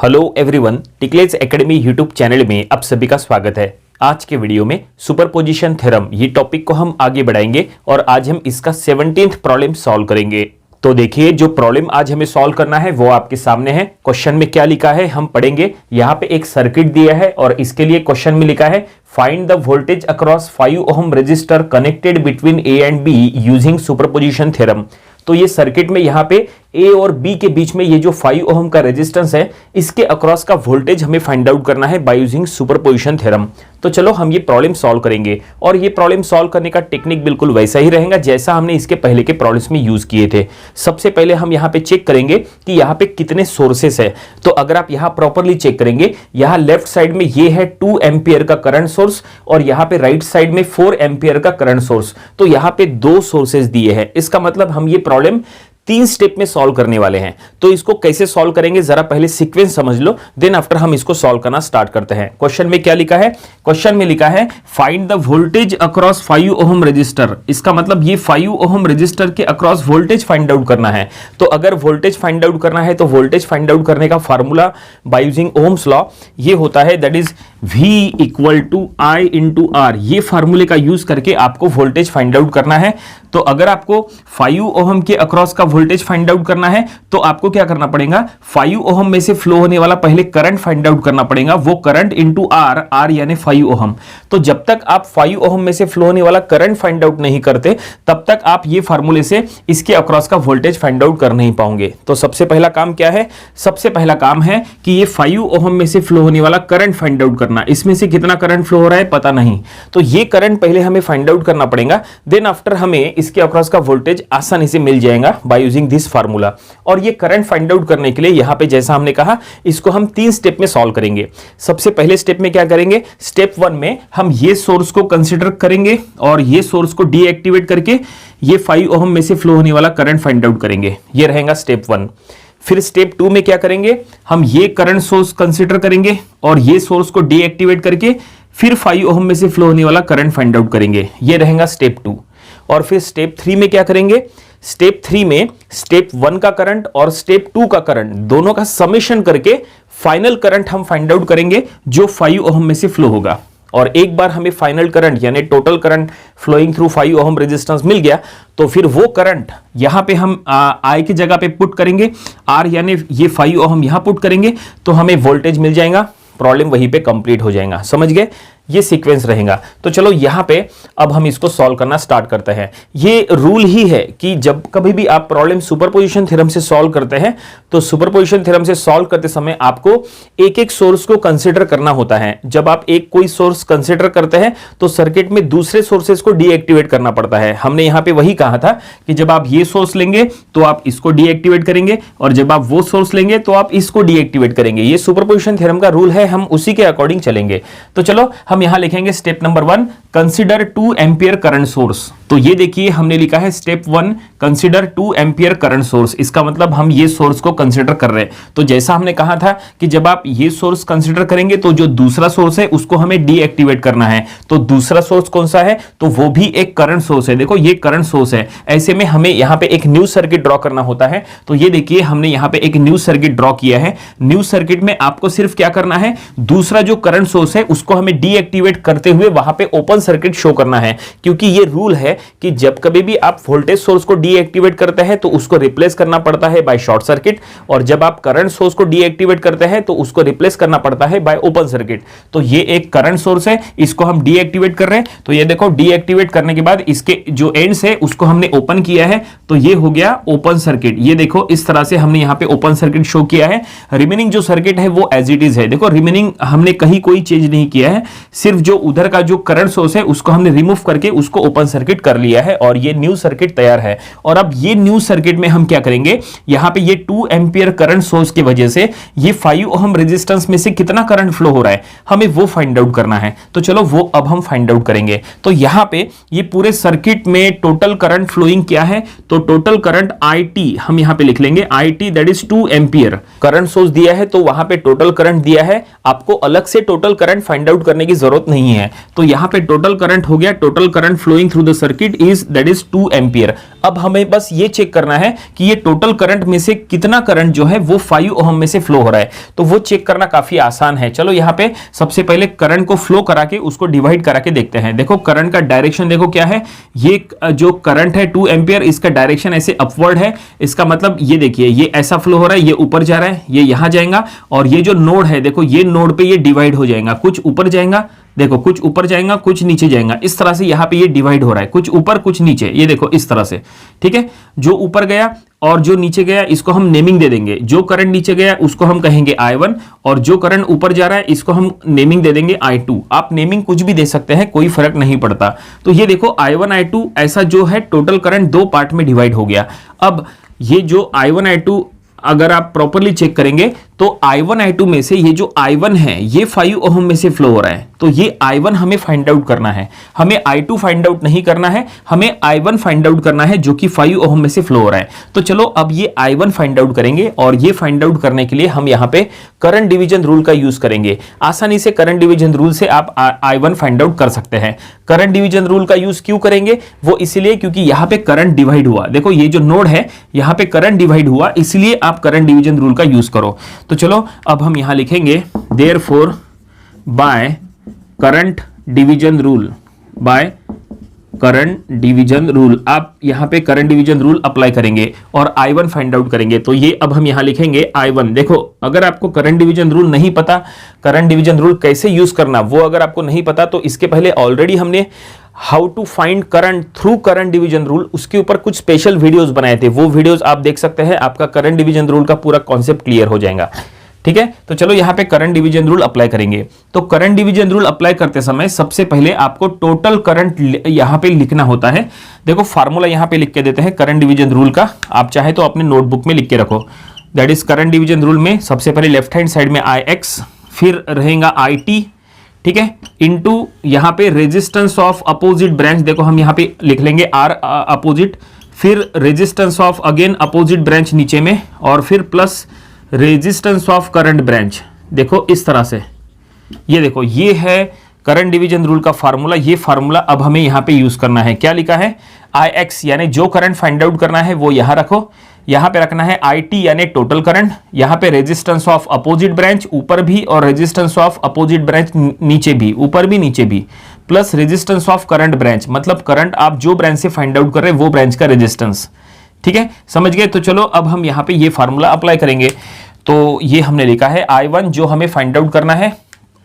Hello everyone, टिकलेज academy YouTube channel में आप सभी का स्वागत है। आज के वीडियो में सुपरपोजिशन थ्योरम ये टॉपिक को हम आगे बढ़ाएंगे और आज हम इसका 17th प्रॉब्लम सॉल्व करेंगे। तो देखिए, जो प्रॉब्लम आज हमें सॉल्व करना है वो आपके सामने है। क्वेश्चन में क्या लिखा है हम पढ़ेंगे। यहाँ पे एक सर्किट दिया है और इसके लिए क्वेश्चन में लिखा है find the voltage across 5 ohm resistor connected between A and B using superposition theorem. तो ये सर्किट में यहाँ पे ए और बी के बीच में ये जो 5 ओम का रेजिस्टेंस है इसके अक्रॉस का वोल्टेज हमें फाइंड आउट करना है बाय यूजिंग सुपरपोजिशन थ्योरम। तो चलो हम ये प्रॉब्लम सॉल्व करेंगे और ये प्रॉब्लम सॉल्व करने का टेक्निक बिल्कुल वैसा ही रहेगा जैसा हमने इसके पहले के प्रॉब्लम्स में यूज किए थे। सबसे पहले हम यहाँ पे चेक करेंगे कि यहाँ पे कितने सोर्सेस है। तो अगर आप यहाँ प्रॉपरली चेक करेंगे, यहाँ लेफ्ट साइड में ये है 2 एम्पियर का करंट सोर्स और यहाँ पे राइट साइड में 4 एम्पियर का करंट सोर्स। तो यहाँ पे 2 सोर्सेस दिए हैं। इसका मतलब हम ये प्रॉब्लम 3 स्टेप में सॉल्व करने वाले हैं। तो इसको कैसे सॉल्व करेंगे जरा पहले सीक्वेंस समझ लो, देन आफ्टर हम इसको सॉल्व करना स्टार्ट करते हैं। क्वेश्चन में क्या लिखा है? क्वेश्चन में लिखा है find the voltage across 5 ohm resistor. इसका मतलब ये 5 ओम रजिस्टर के अक्रॉस वोल्टेज फाइंड आउट करना है। तो अगर वोल्टेज फाइंड आउट करना है तो वोल्टेज फाइंड आउट करने का formula by using Ohm's law ये होता है, that is V equal to I into R। ये फार्मूले का यूज करके आपको वोल्टेज फाइंड आउट करना है। तो अगर आपको 5 ओम के अक्रॉस का वोल्टेज फाइंड आउट करना है तो आपको क्या करना पड़ेगा? 5 ओम में से फ्लो होने वाला पहले करंट फाइंड आउट करना पड़ेगा, वो करंट इंटू R यानी 5 ओम। तो जब तक आप 5 ओम में से फ्लो होने वाला करंट फाइंड आउट नहीं करते तब तक आप ये फार्मूले से इसके अक्रॉस का वोल्टेज फाइंड आउट कर नहीं पाओगे। तो सबसे पहला काम क्या है? सबसे पहला काम है कि ये 5 ओम में से फ्लो होने वाला करंट फाइंड आउट करना। इसमें से कितना करंट फ्लो हो रहा है पता नहीं, तो ये करंट पहले हमें फाइंड आउट करना पड़ेगा। देन आफ्टर हमें इसके अक्रॉस का वोल्टेज आसानी से मिल जाएगा बाय यूजिंग दिस फार्मूला। और ये करंट फाइंड आउट करने के लिए यहां पे जैसा हमने कहा इसको हम 3 स्टेप में सॉल्व करेंगे। सबसे पहले स्टेप में क्या करेंगे? स्टेप 1 में हम ये सोर्स को कंसीडर करेंगे और ये सोर्स को डीएक्टिवेट करके ये 5 ओम में से फ्लो होने वाला करंट फाइंड आउट करेंगे। ये रहेगा स्टेप 1। फिर स्टेप 2 में क्या करेंगे? हम ये करंट सोर्स कंसीडर करेंगे और ये सोर्स को डीएक्टिवेट करके फिर 5 ओम में से फ्लो होने वाला करंट फाइंड आउट करेंगे। ये रहेगा स्टेप 2। और फिर स्टेप 3 में क्या करेंगे? स्टेप 3 में स्टेप 1 का करंट और स्टेप 2 का करंट दोनों का समेशन करके फाइनल करंट हम फाइंड आउट करेंगे जो 5 ओम में से फ्लो होगा। और एक बार हमें फाइनल करंट यानी total current flowing through 5 ohm resistance मिल गया तो फिर वो करंट यहां पे हम I की जगह पे पुट करेंगे, R यानी ये 5 ओम यहां पुट करेंगे तो हमें वोल्टेज मिल जाएगा। प्रॉब्लम वहीं पे कंप्लीट हो जाएगा। समझ गए? ये सीक्वेंस रहेगा। तो चलो यहां पे अब हम इसको सॉल्व करना स्टार्ट करते हैं। ये रूल ही है कि जब कभी भी आप प्रॉब्लम सुपरपोजिशन थ्योरम से सॉल्व करते हैं तो सुपरपोजिशन थ्योरम से सॉल्व करते समय आपको एक एक सोर्स को कंसीडर करना होता है। जब आप एक कोई सोर्स कंसीडर करते हैं तो सर्किट में दूसरे सोर्सेस को डीएक्टिवेट करना पड़ता है। हमने यहां पे वही कहा था कि जब आप ये सोर्स लेंगे तो आप इसको डीएक्टिवेट करेंगे और जब आप वो सोर्स लेंगे तो आप इसको डीएक्टिवेट करेंगे। ये सुपरपोजिशन थ्योरम का रूल है, हम उसी के अकॉर्डिंग चलेंगे। तो चलो हम यहां लिखेंगे step number 1 consider 2 ampere current source. तो ये देखिए हमने लिखा है step 1 consider 2 ampere current source. इसका मतलब हम ये सोर्स को कंसीडर कर रहे हैं। तो जैसा हमने कहा था कि जब आप ये सोर्स कंसीडर करेंगे तो जो दूसरा सोर्स है उसको हमें डीएक्टिवेट करना है। तो दूसरा सोर्स कौन सा है? तो वो भी एक करंट सोर्स है। देखो ये करंट सोर्स है। ऐसे में हमें यहां पे एक न्यू सर्किट ड्रॉ करना होता है। तो ये देखिए हमने यहां पे एक न्यू सर्किट ड्रॉ किया है। न्यू सर्किट में आपको सिर्फ क्या करना है? दूसरा जो करंट सोर्स है उसको हमें डीएक्टिवेट करते हुए वहां पे ओपन सर्किट शो करना है, क्योंकि ये रूल है कि जब कभी भी आप वोल्टेज सोर्स को डीएक्टिवेट करते हैं तो उसको रिप्लेस करना पड़ता है बाय शॉर्ट सर्किट, और जब आप करंट सोर्स को डीएक्टिवेट करते हैं तो उसको रिप्लेस करना पड़ता है बाय ओपन सर्किट। तो ये एक करंट सोर्स है, इसको हम डीएक्टिवेट कर रहे हैं। तो ये देखो डीएक्टिवेट करने के बाद इसके जो एंड्स है उसको हमने ओपन किया है, तो ये हो गया ओपन सर्किट। ये देखो इस तरह से हमने यहां पे ओपन सर्किट शो किया है। रिमेनिंग जो सर्किट है वो एज इट इज है। देखो रिमेनिंग हमने कहीं कोई चेंज नहीं किया है, सिर्फ जो उधर का जो करंट सोर्स है उसको हमने रिमूव करके उसको ओपन सर्किट कर लिया है और ये न्यू सर्किट तैयार है। और अब ये न्यू सर्किट में हम क्या करेंगे? यहां पे ये 2 एम्पियर करंट सोर्स की वजह से ये 5 ओम रेजिस्टेंस में से कितना करंट फ्लो हो रहा है हमें वो फाइंड आउट करना है। तो चलो वो अब हम फाइंड आउट करेंगे। तो यहां पे ये पूरे सर्किट में टोटल करंट फ्लोइंग क्या है? तो टोटल करंट IT हम यहां पे लिख लेंगे, IT that is 2 ampere. Current source दिया है तो वहां पे टोटल करंट दिया है, आपको अलग से टोटल करंट फाइंड आउट करने की जरूरत नहीं है। तो यहाँ पे टोटल करंट हो गया, total current flowing through the circuit is that is 2 ampere. अब हमें बस ये चेक करना है कि ये टोटल करंट में से कितना करंट जो है वो 5 ओहम में से फ्लो हो रहा है। तो वो चेक करना काफी आसान है। चलो यहाँ पे सबसे पहले करंट को फ्लो करा के उसको डिवाइड करा के देखते हैं। देखो करंट का डायरेक्शन देखो क्या है, ये जो करंट है 2 एम्पियर, इसका डायरेक्शन ऐसे अपवर्ड है। इसका मतलब ये देखिए ये ऐसा फ्लो हो रहा है, ये ऊपर जा रहा है, ये यहां जाएगा, और ये जो नोड है देखो ये नोड पे ये डिवाइड हो जाएगा, कुछ ऊपर जाएगा, देखो कुछ ऊपर जाएगा कुछ नीचे जाएगा, इस तरह से यहाँ पे ये डिवाइड हो रहा है, कुछ ऊपर कुछ नीचे, ये देखो इस तरह से। ठीक है, जो ऊपर गया और जो नीचे गया इसको हम नेमिंग दे देंगे। जो करंट नीचे गया उसको हम कहेंगे I1, और जो करंट ऊपर जा रहा है इसको हम नेमिंग दे देंगे I2। आप नेमिंग कुछ भी दे सकते हैं, कोई फर्क नहीं पड़ता। तो ये देखो I1 I2 ऐसा जो है टोटल करंट 2 पार्ट में डिवाइड हो गया। अब ये जो I1 I2 अगर आप प्रॉपरली चेक करेंगे तो I1 I2 में से ये जो I1 है ये 5 ओहम में से फ्लो हो रहा है। तो ये I1 हमें फाइंड आउट करना है, हमें I2 फाइंड आउट नहीं करना है, हमें I1 फाइंड आउट करना है जो कि 5 ओहम में से फ्लो हो रहा है। तो चलो अब ये I1 फाइंड आउट करेंगे, और ये फाइंड आउट करने के लिए हम यहाँ पे करंट डिवीजन रूल का यूज करेंगे। आसानी से करंट डिवीजन रूल से आप I1 फाइंड आउट कर सकते हैं। करंट डिवीजन रूल का यूज क्यों करेंगे, वो इसलिए क्योंकि यहाँ पे करंट डिवाइड हुआ। देखो ये जो नोड है यहाँ पे करंट डिवाइड हुआ, इसलिए आप करंट डिवीजन रूल का यूज करो। तो चलो अब हम यहां लिखेंगे therefore by current division rule, by current division rule, आप यहां पे करंट डिवीजन रूल अप्लाई करेंगे और I1 फाइंड आउट करेंगे। तो ये अब हम यहां लिखेंगे I1। देखो अगर आपको करंट डिवीजन रूल नहीं पता, करंट डिवीजन रूल कैसे यूज करना वो अगर आपको नहीं पता, तो इसके पहले ऑलरेडी हमने how to find current through current division rule, उसके ऊपर कुछ स्पेशल वीडियोस बनाए थे, वो वीडियोस आप देख सकते हैं, आपका करंट डिवीजन रूल का पूरा कॉन्सेप्ट क्लियर हो जाएगा। ठीक है, तो चलो यहाँ पे करंट डिवीजन रूल अप्लाई करेंगे। तो करंट डिवीजन रूल अप्लाई करते समय सबसे पहले आपको टोटल करंट यहाँ पे लिखना होता है। देखो फार्मूला यहाँ पे लिख के देते हैं करंट डिवीजन रूल का, आप चाहे तो अपने नोटबुक में लिख के रखो। That is current division rule में सबसे पहले लेफ्ट हैंड साइड में IX, फिर रहेगा IT, ठीक है, इनटू यहाँ पे रेजिस्टेंस ऑफ अपोजिट ब्रांच, देखो हम यहाँ पे लिख लेंगे R अपोजिट, फिर resistance of again opposite branch नीचे में, और फिर plus resistance of current branch. देखो इस तरह से, ये देखो ये है करंट डिवीजन रूल का फार्मूला। ये फार्मूला अब हमें यहाँ पे यूज करना है। क्या लिखा है, IX यानी जो करंट फाइंड आउट करना है वो यहाँ रखो, यहाँ पे रखना है IT यानी टोटल करंट, यहाँ पे रेजिस्टेंस ऑफ अपोजिट ब्रांच ऊपर भी और रेजिस्टेंस ऑफ अपोजिट ब्रांच नीचे भी, ऊपर भी नीचे भी, plus resistance of current branch, मतलब करंट आप जो ब्रांच से फाइंड आउट कर रहे हैं वो ब्रांच का रेजिस्टेंस। ठीक है, समझ गए। तो चलो अब हम यहाँ पे ये फार्मूला अप्लाई करेंगे। तो ये हमने लिखा है I1 जो हमें फाइंड आउट करना है,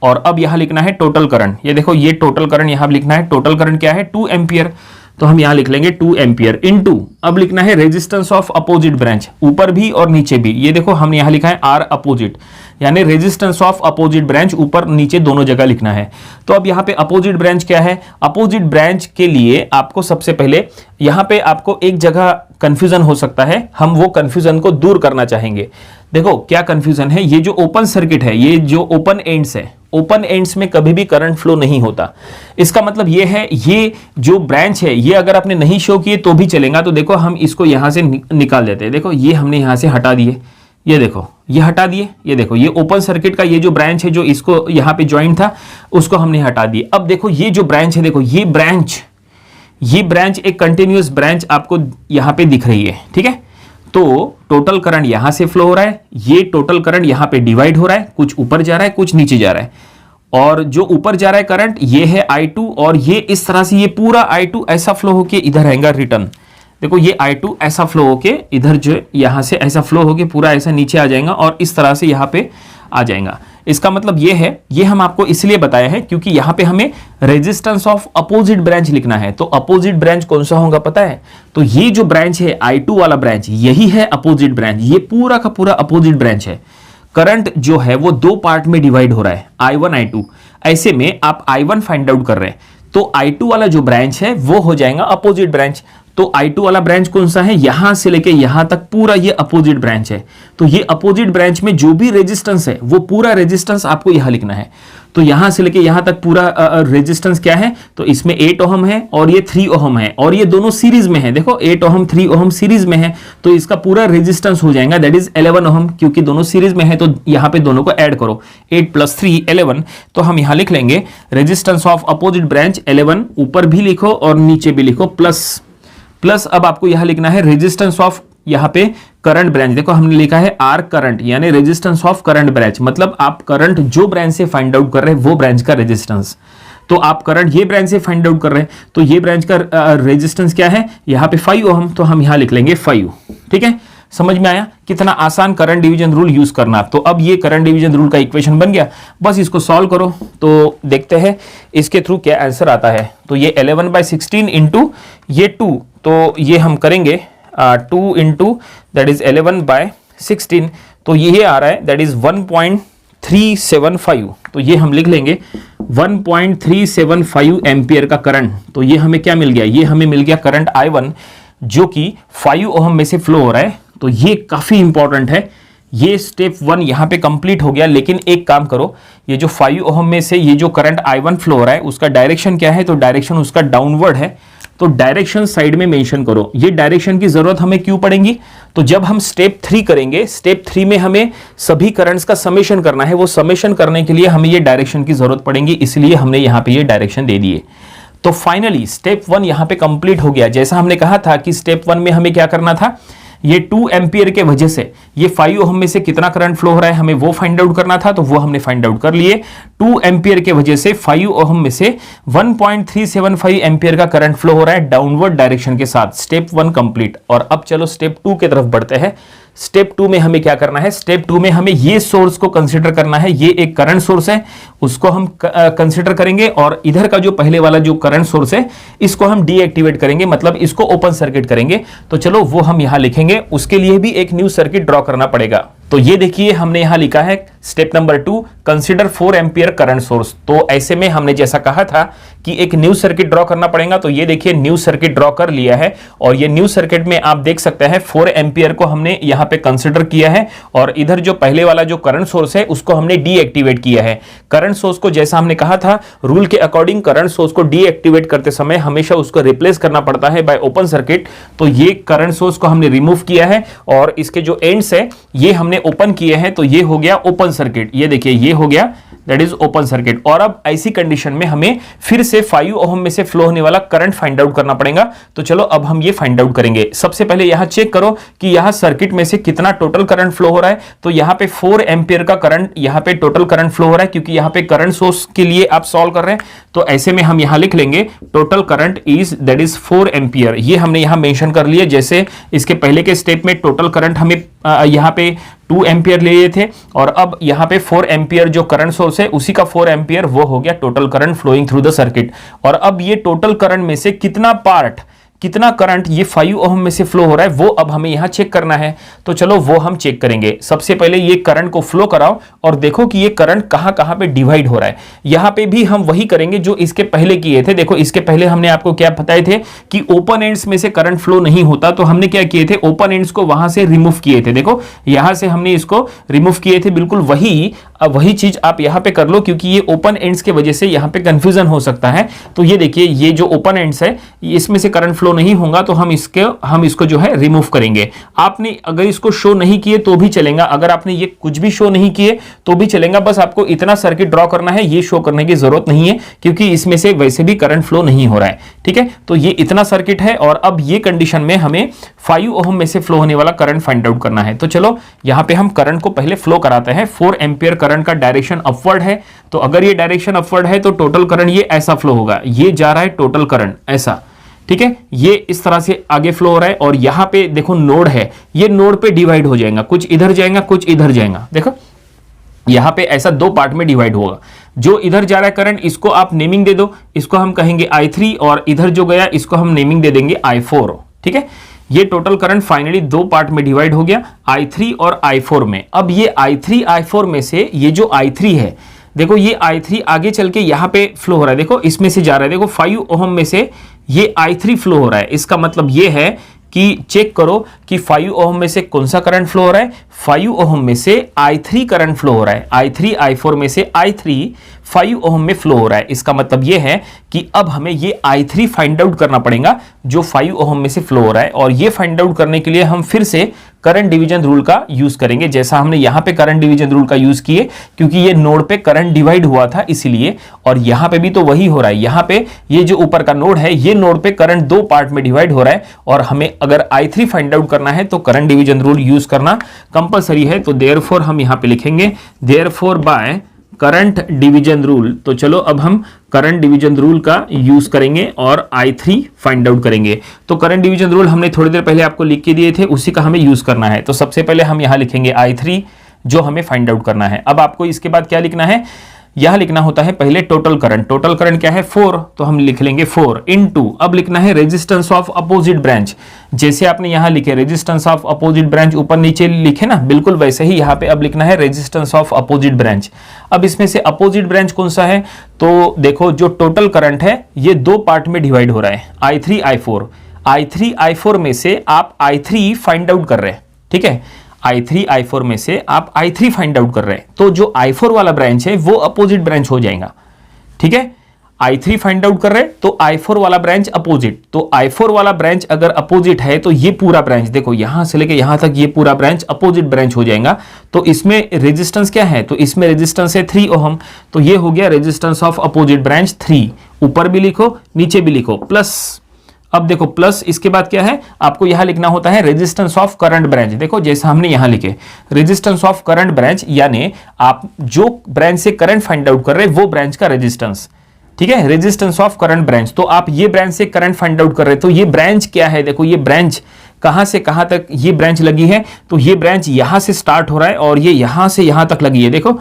और अब यहाँ लिखना है टोटल करंट। ये देखो ये टोटल करंट यहाँ लिखना है, टोटल करंट क्या है 2 एम्पियर, तो हम यहाँ लिख लेंगे 2 एम्पियर इनटू, अब लिखना है रेजिस्टेंस ऑफ अपोजिट ब्रांच ऊपर भी और नीचे भी। ये देखो हमने यहाँ लिखा है R अपोजिट यानी रेजिस्टेंस ऑफ अपोजिट ब्रांच ऊपर नीचे दोनों जगह लिखना है। तो अब यहाँ पे अपोजिट ब्रांच क्या है, अपोजिट ब्रांच के लिए आपको सबसे पहले यहाँ पे आपको एक जगह कंफ्यूजन हो सकता है, हम वो कंफ्यूजन को दूर करना चाहेंगे। देखो क्या कंफ्यूजन है, ये जो ओपन सर्किट है, ये जो ओपन एंड्स है, ओपन एंड्स में कभी भी करंट फ्लो नहीं होता। इसका मतलब ये है ये जो ब्रांच है ये अगर आपने नहीं शो किए तो भी चलेगा। तो देखो हम इसको यहां से निकाल देते हैं। देखो ये हमने यहां से हटा दिए, ये देखो ये हटा दिए, ये देखो ये ओपन सर्किट का ये जो ब्रांच है जो इसको यहाँ पे ज्वाइंट था उसको हमने हटा दिए। अब देखो ये जो ब्रांच है, देखो ये ब्रांच एक कंटिन्यूअस ब्रांच आपको यहाँ पे दिख रही है। ठीक है, तो टोटल करंट यहां से फ्लो हो रहा है, ये टोटल करंट यहां पे डिवाइड हो रहा है, कुछ ऊपर जा रहा है कुछ नीचे जा रहा है, और जो ऊपर जा रहा है करंट ये है I2, और ये इस तरह से ये पूरा I2 ऐसा फ्लो होके इधर आएगा रिटर्न। देखो ये I2 ऐसा फ्लो होके इधर जो यहां से ऐसा फ्लो होके पूरा ऐसा नीचे आ जाएगा और इस तरह से यहां पे आ जाएगा। इसका मतलब ये है, ये हम आपको इसलिए बताया है क्योंकि यहां पे हमें रेजिस्टेंस ऑफ अपोजिट ब्रांच लिखना है। तो अपोजिट ब्रांच कौन सा होगा पता है, तो ये जो ब्रांच है I2 वाला ब्रांच यही है अपोजिट ब्रांच, ये पूरा का पूरा अपोजिट ब्रांच है। करंट जो है वो 2 पार्ट में डिवाइड हो रहा है I1 I2। ऐसे में आप I1 फाइंड आउट कर रहे हैं तो I2 वाला जो ब्रांच है वो हो जाएगा अपोजिट ब्रांच। तो I2 वाला ब्रांच कौन सा है, यहां से लेके यहां तक पूरा ये अपोजिट ब्रांच है। तो ये अपोजिट ब्रांच में जो भी रेजिस्टेंस है वो पूरा रेजिस्टेंस आपको यहां लिखना है। तो यहां से लेके यहां तक पूरा रेजिस्टेंस क्या है, तो इसमें 8 ओहम है और ये 3 ओहम है और ये दोनों सीरीज में है। देखो 8 ओहम 3 ओहम सीरीज में है, तो इसका पूरा रेजिस्टेंस हो जाएगा दैट इज 11 ओहम, क्योंकि दोनों सीरीज में है। तो यहां पे दोनों को ऐड करो, 8 + 3 11। तो हम यहां लिख लेंगे रेजिस्टेंस ऑफ अपोजिट ब्रांच 11, ऊपर भी लिखो और नीचे भी लिखो प्लस अब आपको यहां लिखना है रेजिस्टेंस ऑफ यहां पे करंट ब्रांच। देखो हमने लिखा है आर करंट, यानी रेजिस्टेंस ऑफ करंट ब्रांच, मतलब आप करंट जो ब्रांच से फाइंड आउट कर रहे हैं वो ब्रांच का रेजिस्टेंस। तो आप करंट ये ब्रांच से फाइंड आउट कर रहे हैं, तो ये ब्रांच का रेजिस्टेंस क्या है, यहां पे 5 ओहम, तो हम यहां लिख लेंगे 5। ठीक है, समझ में आया कितना आसान करंट डिवीजन रूल यूज करना। तो अब ये करंट डिवीजन रूल का इक्वेशन बन गया, बस इसको सॉल्व करो तो देखते हैं इसके थ्रू क्या आंसर आता है। तो ये 11/16 इंटू ये 2, तो ये हम करेंगे 2 इंटू दैट इज 11/16, तो ये आ रहा है दैट इज 1.375। तो ये हम लिख लेंगे 1.375 एम्पियर का करंट। तो ये हमें क्या मिल गया, ये हमें मिल गया करंट I1 जो कि 5 ओहम में से फ्लो हो रहा है। तो ये काफी इंपॉर्टेंट है, ये स्टेप 1 यहां पे कंप्लीट हो गया। लेकिन एक काम करो, ये जो 5 ओहम में से ये जो करंट I1 फ्लो हो रहा है उसका डायरेक्शन क्या है, तो डायरेक्शन उसका डाउनवर्ड है। तो डायरेक्शन साइड में मेंशन करो। ये डायरेक्शन की जरूरत हमें क्यों पड़ेगी, तो जब हम स्टेप 3 करेंगे, स्टेप 3 में हमें सभी करंट्स का समेशन करना है। वो समेशन करने के लिए हमें ये डायरेक्शन की जरूरत पड़ेगी, इसलिए हमने यहां पे ये डायरेक्शन दे दिए। तो फाइनली स्टेप 1 यहां पे कंप्लीट हो गया। जैसा हमने कहा था कि स्टेप 1 में हमें क्या करना था, ये 2 एम्पियर के वजह से ये 5 ओहम में से कितना करंट फ्लो हो रहा है हमें वो फाइंड आउट करना था, तो वो हमने फाइंड आउट कर लिए। 2 एम्पियर के वजह से 5 ओहम में से 1.375 एम्पियर का करंट फ्लो हो रहा है डाउनवर्ड डायरेक्शन के साथ। Step 1 complete. और अब चलो स्टेप 2 की तरफ बढ़ते हैं। स्टेप 2 में हमें क्या करना है, स्टेप 2 में हमें ये सोर्स को कंसीडर करना है। ये एक करंट सोर्स है, उसको हम कंसीडर करेंगे और इधर का जो पहले वाला जो करंट सोर्स है इसको हम डीएक्टिवेट करेंगे, मतलब इसको ओपन सर्किट करेंगे। तो चलो वो हम यहां लिखेंगे, उसके लिए भी एक न्यू सर्किट ड्रॉ करना पड़ेगा। तो ये देखिए हमने यहां लिखा है step number 2 consider 4 ampere current source. तो ऐसे में हमने जैसा कहा था कि एक न्यू सर्किट ड्रॉ करना पड़ेगा, तो ये देखिए न्यू सर्किट ड्रॉ कर लिया है। और ये न्यू सर्किट में आप देख सकते हैं 4 एम्पियर को हमने यहां पे कंसीडर किया है और इधर जो पहले वाला जो करंट सोर्स है उसको हमने डीएक्टिवेट किया है। करंट सोर्स को जैसा हमने कहा था रूल के अकॉर्डिंग करंट सोर्स को डीएक्टिवेट करते समय हमेशा उसको रिप्लेस करना पड़ता है बाय ओपन सर्किट। तो ये करंट सोर्स को हमने रिमूव किया है और इसके जो एंड्स है ये हमने ओपन किए हैं, तो ये हो गया ओपन सर्किट। ये देखिए ये हो गया दैट इज ओपन सर्किट। और अब ऐसी कंडीशन में हमें फिर से 5 ओहम में से फ्लो होने वाला करंट फाइंड आउट करना पड़ेगा। तो चलो अब हम ये फाइंड आउट करेंगे। सबसे पहले यहां चेक करो कि यहां सर्किट में से कितना टोटल करंट फ्लो हो रहा है। तो यहां पे 4 एम्पियर का करंट यहां पे टोटल करंट फ्लो हो रहा है, क्योंकि यहां पे करंट सोर्स के लिए आप सॉल्व कर रहे हैं। तो ऐसे में हम यहां लिख लेंगे total current is that is 4 ampere. ये हमने यहां मेंशन कर लिया, जैसे इसके पहले के स्टेप में टोटल करंट हमें यहां पे 2 एम्पियर ले लिए थे और अब यहां पे 4 एम्पियर जो करंट सोर्स है उसी का 4 एम्पियर वो हो गया total current flowing through the circuit. और अब ये टोटल करंट में से कितना करंट ये 5 ओहम में से फ्लो हो रहा है वो अब हमें यहां चेक करना है। तो चलो वो हम चेक करेंगे। सबसे पहले ये करंट को फ्लो कराओ और देखो कि ये करंट कहां पे डिवाइड हो रहा है। यहां पे भी हम वही करेंगे जो इसके पहले किए थे। देखो इसके पहले हमने आपको क्या बताए थे कि ओपन एंड्स में से करंट फ्लो नहीं होता, तो हमने क्या किए थे ओपन एंड्स को वहां से रिमूव किए थे। देखो यहां से हमने इसको रिमूव किए थे, बिल्कुल वही चीज आप यहां पे कर लो, क्योंकि ये ओपन एंड्स के वजह से यहां पे कंफ्यूजन हो सकता है। तो ये देखिए ये जो ओपन एंड्स है इसमें से करंट फ्लो नहीं होगा, तो हम इसको जो है रिमूव करेंगे। आपने अगर इसको शो नहीं किए तो भी चलेगा, अगर आपने ये कुछ भी शो नहीं किए तो भी चलेगा। बस आपको इतना सर्किट ड्रॉ करना है, ये शो करने की जरूरत नहीं है क्योंकि इसमें से वैसे भी करंट फ्लो नहीं हो रहा है। ठीक है, तो ये इतना सर्किट है और अब ये कंडीशन में हमें 5 ओहम में से फ्लो होने वाला करंट फाइंड आउट करना है। तो चलो यहां पे हम करंट को पहले फ्लो कराते हैं। 4 एम्पियर करंट का डायरेक्शन अपवर्ड है, तो अगर ये डायरेक्शन अपवर्ड है तो टोटल करंट ये ऐसा फ्लो होगा। ये जा रहा है टोटल करंट ऐसा, ठीक है, ये इस तरह से आगे फ्लो हो रहा है। और यहां पे देखो नोड है, ये नोड पे डिवाइड हो जाएगा, कुछ इधर जाएगा कुछ इधर जाएगा। देखो यहां पे ऐसा 2 पार्ट में डिवाइड होगा। जो इधर जा रहा है करंट इसको आप नेमिंग दे दो, इसको हम कहेंगे I3 और इधर जो गया इसको हम नेमिंग दे देंगे I4। ठीक है, ये टोटल करंट फाइनली 2 पार्ट में डिवाइड हो गया I3 और I4 में। अब ये I3 I4 में से ये जो I3 है, देखो ये I3 आगे चल के यहां पे फ्लो हो रहा है। देखो इसमें से जा रहा है, देखो 5 ओहम में से ये I3 फ्लो हो रहा है। इसका मतलब ये है कि चेक करो कि 5 ओम में से कौन सा करंट फ्लो हो रहा है, 5 ओम में से I3 करंट फ्लो हो रहा है। I3 I4 में से I3 5 ओम में फ्लो हो रहा है। इसका मतलब यह है कि अब हमें ये I3 फाइंड आउट करना पड़ेगा जो 5 ओम में से फ्लो हो रहा है, और ये फाइंड आउट करने के लिए हम फिर से करंट डिवीजन रूल का यूज करेंगे, जैसा हमने यहां पे करंट डिवीजन रूल का यूज किए, क्योंकि ये नोड पे करंट डिवाइड हुआ था इसीलिए, और यहां पे भी तो वही हो रहा है। यहां पे ये जो ऊपर का नोड है, ये नोड पे करंट दो पार्ट में डिवाइड हो रहा है, और हमें अगर I3 फाइंड आउट करना है तो करंट डिवीजन रूल यूज करना कंपलसरी है। तो देयरफॉर हम यहां पे लिखेंगे therefore by current division rule. तो चलो अब हम करंट डिवीजन रूल का यूज करेंगे और I3 फाइंड आउट करेंगे। तो करंट डिवीजन रूल हमने थोड़ी देर पहले आपको लिख के दिए थे, उसी का हमें यूज करना है। तो सबसे पहले हम यहां लिखेंगे I3 जो हमें फाइंड आउट करना है। अब आपको इसके बाद क्या लिखना है, यहां लिखना होता है पहले टोटल करंट। टोटल करंट क्या है 4, तो हम लिख लेंगे 4 इनटू, अब लिखना है रेजिस्टेंस ऑफ अपोजिट ब्रांच। जैसे आपने यहां लिखे रेजिस्टेंस ऑफ अपोजिट ब्रांच, ऊपर नीचे लिखे ना, बिल्कुल वैसे ही यहां पे अब लिखना है रेजिस्टेंस ऑफ अपोजिट ब्रांच। अब इसमें से अपोजिट ब्रांच कौन सा है, तो देखो जो टोटल करंट है ये दो पार्ट में डिवाइड हो रहा है, I3 I4। I3 I4 में से आप I3 फाइंड आउट कर रहे हैं, ठीक है, I3 I4 में से आप I3 फाइंड आउट कर रहे हैं, तो जो I4 वाला ब्रांच है वो अपोजिट ब्रांच हो जाएगा, ठीक है। I3 फाइंड आउट कर रहे हैं तो I4 वाला ब्रांच अपोजिट, तो I4 वाला ब्रांच अगर अपोजिट है तो ये पूरा ब्रांच, देखो यहां से लेके यहां तक ये पूरा ब्रांच अपोजिट ब्रांच हो जाएगा। तो इसमें रेजिस्टेंस क्या है, तो इसमें रेजिस्टेंस है 3 ओम, तो ये हो गया रेजिस्टेंस ऑफ अपोजिट ब्रांच 3। ऊपर भी लिखो नीचे भी लिखो प्लस, अब देखो प्लस इसके बाद क्या है, आपको यहां लिखना होता है रेजिस्टेंस ऑफ करंट ब्रांच। देखो जैसा हमने यहां लिखे रेजिस्टेंस ऑफ करंट ब्रांच, यानी आप जो ब्रांच से करंट फाइंड आउट कर रहे हैं वो ब्रांच का रेजिस्टेंस, ठीक है, रेजिस्टेंस ऑफ करंट ब्रांच। तो आप ये ब्रांच से करंट फाइंड आउट कर रहे हैं, तो ये ब्रांच क्या है, देखो ये ब्रांच कहां से कहां तक ये ब्रांच लगी है, तो ये ब्रांच यहां से स्टार्ट हो रहा है और ये यहां से यहां तक लगी है। देखो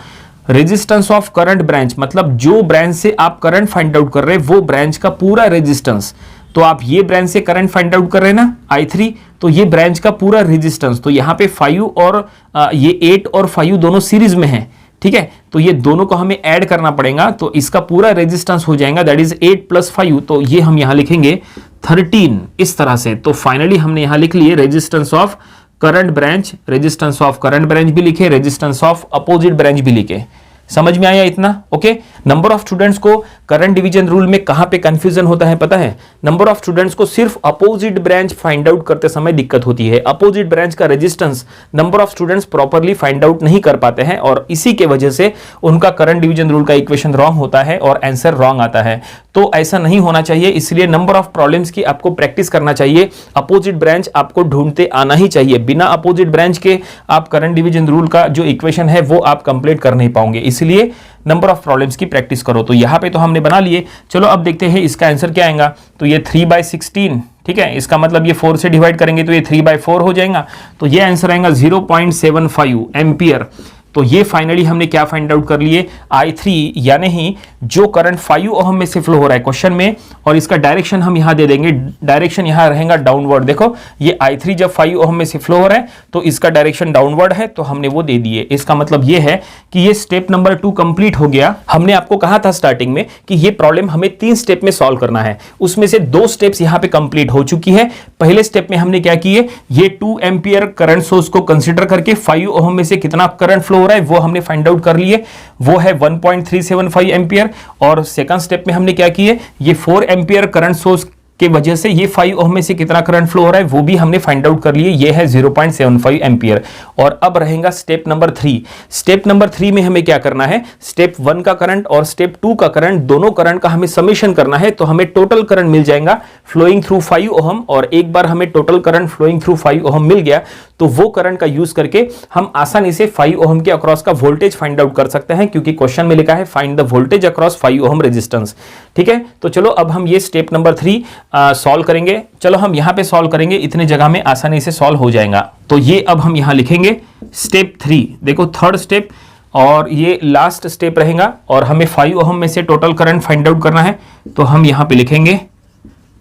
रेजिस्टेंस ऑफ करंट ब्रांच मतलब जो ब्रांच से आप करंट फाइंड आउट कर रहे हैं वो ब्रांच का पूरा रेजिस्टेंस। तो आप ये ब्रांच से करंट फाइंड आउट कर रहे हैं ना I3, तो ये ब्रांच का पूरा रेजिस्टेंस, तो यहाँ पे 5 और ये 8 और 5 दोनों सीरीज में है, ठीक है, तो ये दोनों को हमें ऐड करना पड़ेगा, तो इसका पूरा रेजिस्टेंस हो जाएगा दैट इज 8 + 5, तो ये हम यहाँ लिखेंगे 13 इस तरह से। तो फाइनली हमने यहाँ लिख लिए resistance of current branch, resistance of current branch भी लिखे, रेजिस्टेंस ऑफ अपोजिट ब्रांच भी लिखे। समझ में आया इतना, ओके। नंबर ऑफ स्टूडेंट्स को करंट डिवीजन रूल में कहां पे कंफ्यूजन होता है पता है, नंबर ऑफ स्टूडेंट्स को सिर्फ अपोजिट ब्रांच फाइंड आउट करते समय दिक्कत होती है। अपोजिट ब्रांच का resistance number of students properly find out नहीं कर पाते हैं, और इसी के वजह से उनका करंट डिवीजन रूल का इक्वेशन रॉन्ग होता है और आंसर रॉन्ग आता है। तो ऐसा नहीं होना चाहिए, इसलिए नंबर ऑफ प्रॉब्लम्स की आपको प्रैक्टिस करना चाहिए। अपोजिट ब्रांच आपको ढूंढते आना ही चाहिए, बिना अपोजिट ब्रांच के आप करंट डिवीजन रूल का जो इक्वेशन है वो आप कंप्लीट कर नहीं पाओगे, इसलिए नंबर ऑफ प्रॉब्लम्स की प्रैक्टिस करो। तो यहां पे तो हमने बना लिए, चलो अब देखते हैं इसका आंसर क्या आएगा। तो ये 3/16, ठीक है, इसका मतलब ये 4 से डिवाइड करेंगे तो ये 3/4 हो जाएगा, तो ये आंसर आएगा 0.75 एम्पियर। तो ये फाइनली हमने क्या फाइंड आउट कर लिए, I3 यानी ही जो करंट 5 ओम में से फ्लो हो रहा है क्वेश्चन में, और इसका डायरेक्शन हम यहां दे देंगे, डायरेक्शन यहां रहेगा डाउनवर्ड। देखो ये I3 जब 5 ओम में से फ्लो हो रहा है तो इसका डायरेक्शन डाउनवर्ड है, तो हमने वो दे दिए। इसका मतलब ये है कि ये स्टेप नंबर 2 कंप्लीट हो गया। हमने आपको कहा था स्टार्टिंग में कि ये प्रॉब्लम हमें 3 स्टेप में सॉल्व करना है, उसमें से 2 स्टेप्स यहां पे कंप्लीट हो चुकी है। पहले स्टेप में हमने क्या किए, ये 2 एम्पियर करंट सोर्स को कंसिडर करके 5 ओम में से कितना करंट फ्लो हो रहा है वो हमने फाइंड आउट कर लिए, वो है 1.375 एम्पियर। और सेकंड स्टेप में हमने क्या किए, ये 4 एम्पियर करंट सोर्स के वजह से ये 5 ओम में से कितना करंट फ्लो हो रहा है वो भी हमने फाइंड आउट कर लिए, ये है 0.75 एम्पियर। और अब रहेगा स्टेप नंबर 3। स्टेप नंबर 3 में हमें क्या करना है, स्टेप 1 का करंट और स्टेप 2 का करंट, दोनों करंट का हमें समेशन करना है, तो हमें टोटल करंट मिल जाएगा फ्लोइंग थ्रू 5 ओम। और एक बार हमें टोटल करंट फ्लोइंग थ्रू 5 ओम मिल गया तो वो करंट का यूज करके हम आसानी से 5 ओम के अक्रॉस का वोल्टेज फाइंड आउट कर सकते हैं, क्योंकि क्वेश्चन में लिखा है find the voltage across 5 ohm resistance, ठीक है। तो चलो अब हम ये स्टेप नंबर 3 सॉल्व करेंगे। चलो हम यहां पे सॉल्व करेंगे, इतने जगह में आसानी से सॉल्व हो जाएगा। तो ये अब हम यहां लिखेंगे स्टेप 3, देखो थर्ड स्टेप और ये लास्ट स्टेप रहेगा, और हमें 5 ओम में से टोटल करंट फाइंड आउट करना है। तो हम यहां पे लिखेंगे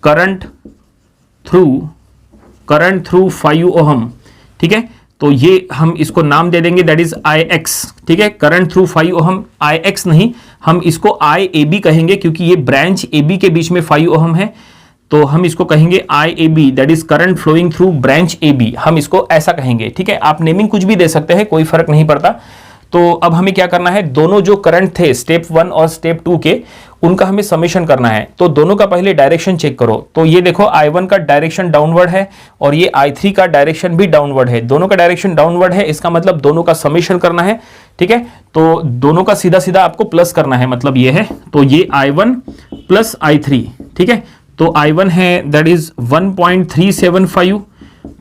करंट थ्रू 5 ओम, ठीक है। तो ये हम इसको नाम दे देंगे दैट इज IX, ठीक है, करंट थ्रू 5 ओम। IX नहीं, हम इसको IAB कहेंगे, क्योंकि ये ब्रांच AB के बीच में 5 ओम है। तो हम इसको कहेंगे IAB, that is current flowing through branch AB, हम इसको ऐसा कहेंगे, ठीक है। आप नेमिंग कुछ भी दे सकते हैं, कोई फर्क नहीं पड़ता। तो अब हमें क्या करना है, दोनों जो करंट थे स्टेप 1 और स्टेप 2 के, उनका हमें समेशन करना है। तो दोनों का पहले डायरेक्शन चेक करो। तो ये देखो I1 का डायरेक्शन डाउनवर्ड है और ये I3 का डायरेक्शन भी डाउनवर्ड है, दोनों का डायरेक्शन डाउनवर्ड है, इसका मतलब दोनों का समेशन करना है, ठीक है। तो दोनों का सीधा सीधा आपको प्लस करना है, मतलब ये है, तो ये I1 प्लस I3, ठीक है। तो I1 है दैट इज 1.375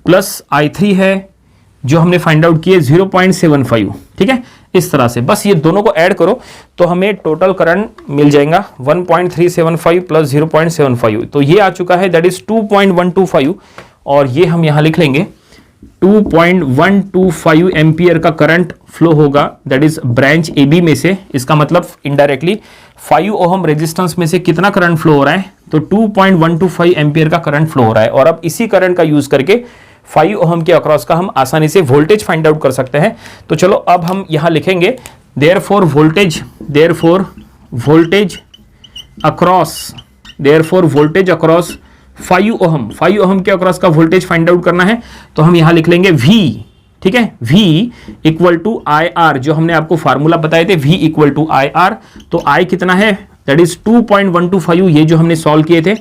प्लस I3 है जो हमने फाइंड आउट किए 0.75, ठीक है। इस तरह से बस ये दोनों को ऐड करो तो हमें टोटल करंट मिल जाएगा 1.375 प्लस 0.75, तो ये आ चुका है दैट इज 2.125, और ये हम यहां लिख लेंगे 2.125 एम्पियर का करंट फ्लो होगा दैट इज ब्रांच AB में से। इसका मतलब इनडायरेक्टली 5 ओहम रेजिस्टेंस में से कितना करंट फ्लो हो रहा है, तो 2.125 एम्पियर का करंट फ्लो हो रहा है। और अब इसी करंट का यूज करके 5 ओहम के अक्रॉस का हम आसानी से वोल्टेज फाइंड आउट कर सकते हैं। तो चलो अब हम यहां लिखेंगे देयरफॉर वोल्टेज अक्रॉस 5 ओहम के अक्रॉस का वोल्टेज फाइंड आउट करना है। तो हम यहां लिख लेंगे V, ठीक है, V इक्वल टू IR, जो हमने आपको फार्मूला बताए थे, V इक्वल टू IR। तो I कितना है, दैट इज 2.125, ये जो हमने सॉल्व किए थे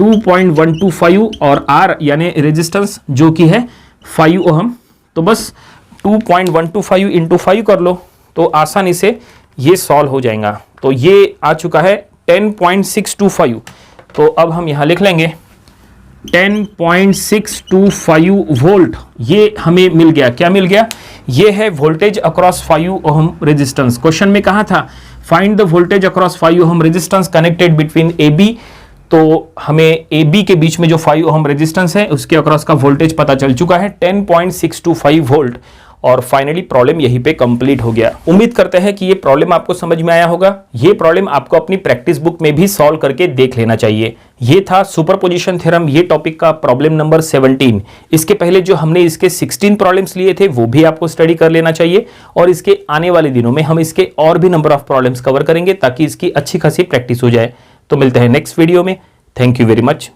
2.125, और R यानी रेजिस्टेंस जो कि है 5 ओहम। तो बस 2.125 इंटू 5 कर लो तो आसानी से ये सॉल्व हो जाएगा। तो ये आ चुका है 10.625। तो अब हम यहां लिख लेंगे 10.625 वोल्ट, ये हमें मिल गया। क्या मिल गया, ये है voltage across 5 ohm resistance. Question में कहा था find the voltage across 5 ohm resistance connected between AB, तो हमें AB के बीच में जो 5 ओहम रेजिस्टेंस है उसके अक्रॉस का वोल्टेज पता चल चुका है 10.625 वोल्ट, और फाइनली प्रॉब्लम यहीं पे कंप्लीट हो गया। उम्मीद करते हैं कि ये प्रॉब्लम आपको समझ में आया होगा। ये प्रॉब्लम आपको अपनी प्रैक्टिस बुक में भी सॉल्व करके देख लेना चाहिए। ये था सुपरपोजिशन थ्योरम, ये टॉपिक का प्रॉब्लम नंबर 17। इसके पहले जो हमने इसके 16 प्रॉब्लम्स लिए थे वो भी आपको स्टडी कर लेना चाहिए, और इसके आने वाले दिनों में हम इसके और भी नंबर ऑफ प्रॉब्लम्स कवर करेंगे ताकि इसकी अच्छी खासी प्रैक्टिस हो जाए। तो मिलते हैं नेक्स्ट वीडियो में। Thank you very much.